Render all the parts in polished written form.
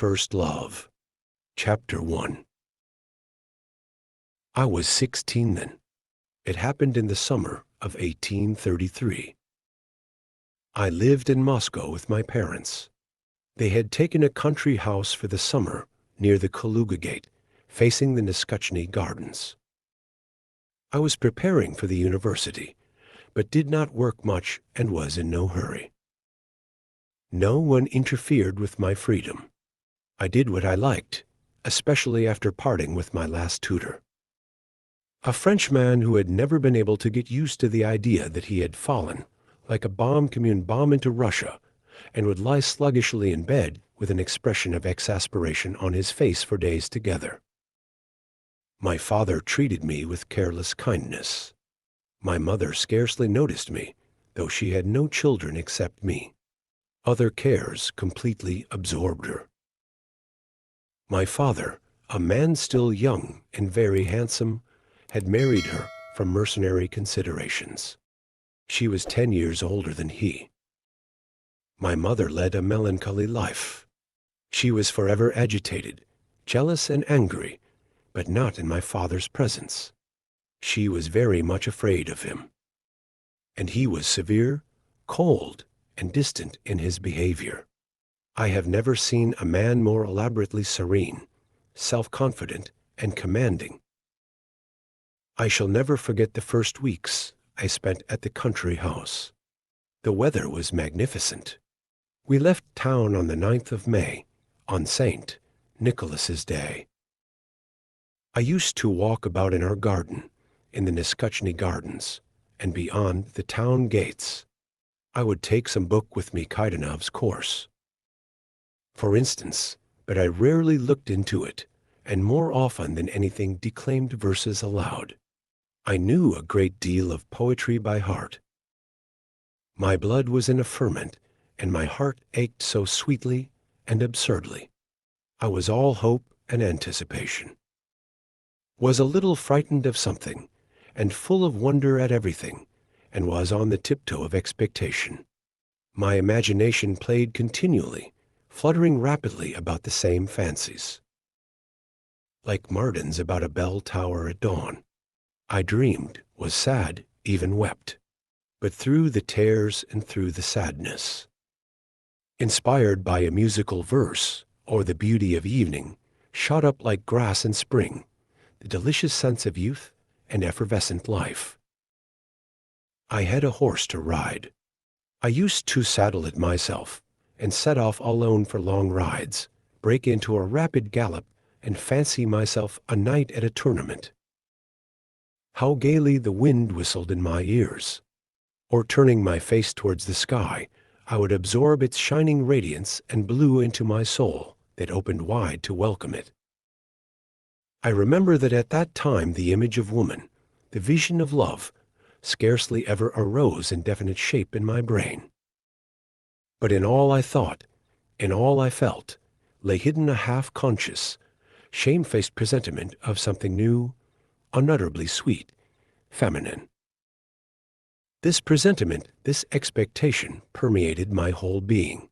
First Love, Chapter 1. I was 16 then. It happened in the summer of 1833. I lived in Moscow with my parents. They had taken a country house for the summer near the Kalouga gate, facing the Neskutchny gardens. I was preparing for the university, but did not work much and was in no hurry. No one interfered with my freedom. I did what I liked, especially after parting with my last tutor. A Frenchman who had never been able to get used to the idea that he had fallen, like a commune bomb into Russia, and would lie sluggishly in bed with an expression of exasperation on his face for days together. My father treated me with careless kindness. My mother scarcely noticed me, though she had no children except me. Other cares completely absorbed her. My father, a man still young and very handsome, had married her from mercenary considerations. She was 10 years older than he. My mother led a melancholy life. She was forever agitated, jealous and angry, but not in my father's presence. She was very much afraid of him. And he was severe, cold, and distant in his behavior. I have never seen a man more elaborately serene, self-confident, and commanding. I shall never forget the first weeks I spent at the country house. The weather was magnificent. We left town on the 9th of May, on St. Nicholas's Day. I used to walk about in our garden, in the Neskutchny gardens, and beyond the town gates. I would take some book with me Kaidanov's course, for instance, but I rarely looked into it, and more often than anything declaimed verses aloud. I knew a great deal of poetry by heart. My blood was in a ferment, and my heart ached so sweetly and absurdly. I was all hope and anticipation. Was a little frightened of something, and full of wonder at everything, and was on the tiptoe of expectation. My imagination played continually, fluttering rapidly about the same fancies. Like Mardens about a bell tower at dawn, I dreamed, was sad, even wept, but through the tears and through the sadness. Inspired by a musical verse, or the beauty of evening, shot up like grass in spring, the delicious sense of youth and effervescent life. I had a horse to ride. I used to saddle it myself, and set off alone for long rides, break into a rapid gallop, and fancy myself a knight at a tournament. How gaily the wind whistled in my ears! Or turning my face towards the sky, I would absorb its shining radiance and blue into my soul that opened wide to welcome it. I remember that at that time the image of woman, the vision of love, scarcely ever arose in definite shape in my brain. But in all I thought, in all I felt, lay hidden a half-conscious, shamefaced presentiment of something new, unutterably sweet, feminine. This presentiment, this expectation, permeated my whole being.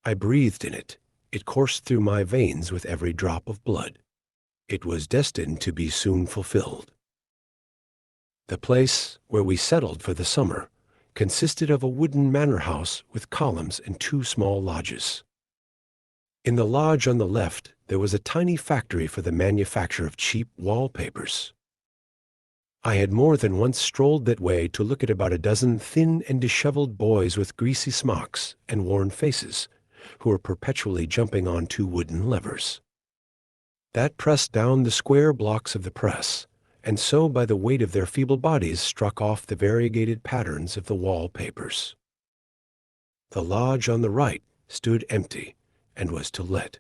I breathed in it. It coursed through my veins with every drop of blood. It was destined to be soon fulfilled. The place where we settled for the summer consisted of a wooden manor house with columns and 2 small lodges. In the lodge on the left there was a tiny factory for the manufacture of cheap wallpapers. I had more than once strolled that way to look at about a dozen thin and disheveled boys with greasy smocks and worn faces, who were perpetually jumping on 2 wooden levers. That pressed down the square blocks of the press, and so by the weight of their feeble bodies struck off the variegated patterns of the wallpapers. The lodge on the right stood empty and was to let.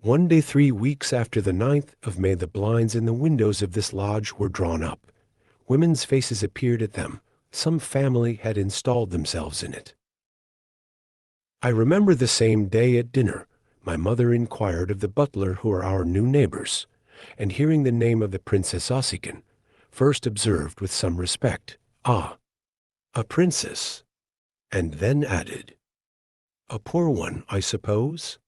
One day 3 weeks after the 9th of May, the blinds in the windows of this lodge were drawn up. Women's faces appeared at them. Some family had installed themselves in it. I remember the same day at dinner, my mother inquired of the butler who are our new neighbors, and hearing the name of the Princess Ossikin, first observed with some respect, "Ah, a princess," and then added, "A poor one, I suppose?"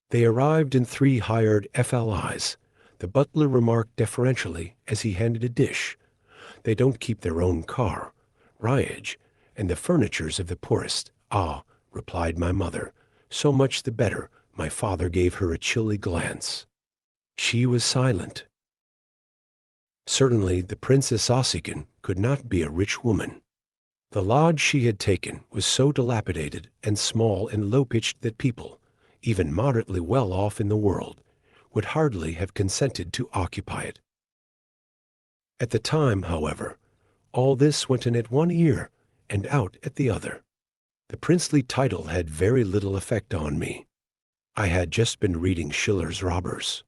They arrived in 3 hired FLIs. The butler remarked deferentially as he handed a dish. They don't keep their own car. Riage, and the furniture's of the poorest. Ah, replied my mother. So much the better. My father gave her a chilly glance. She was silent. Certainly the Princess Ossigan could not be a rich woman. The lodge she had taken was so dilapidated and small and low-pitched that people, even moderately well off in the world, would hardly have consented to occupy it. At the time, however, all this went in at one ear and out at the other. The princely title had very little effect on me. I had just been reading Schiller's Robbers.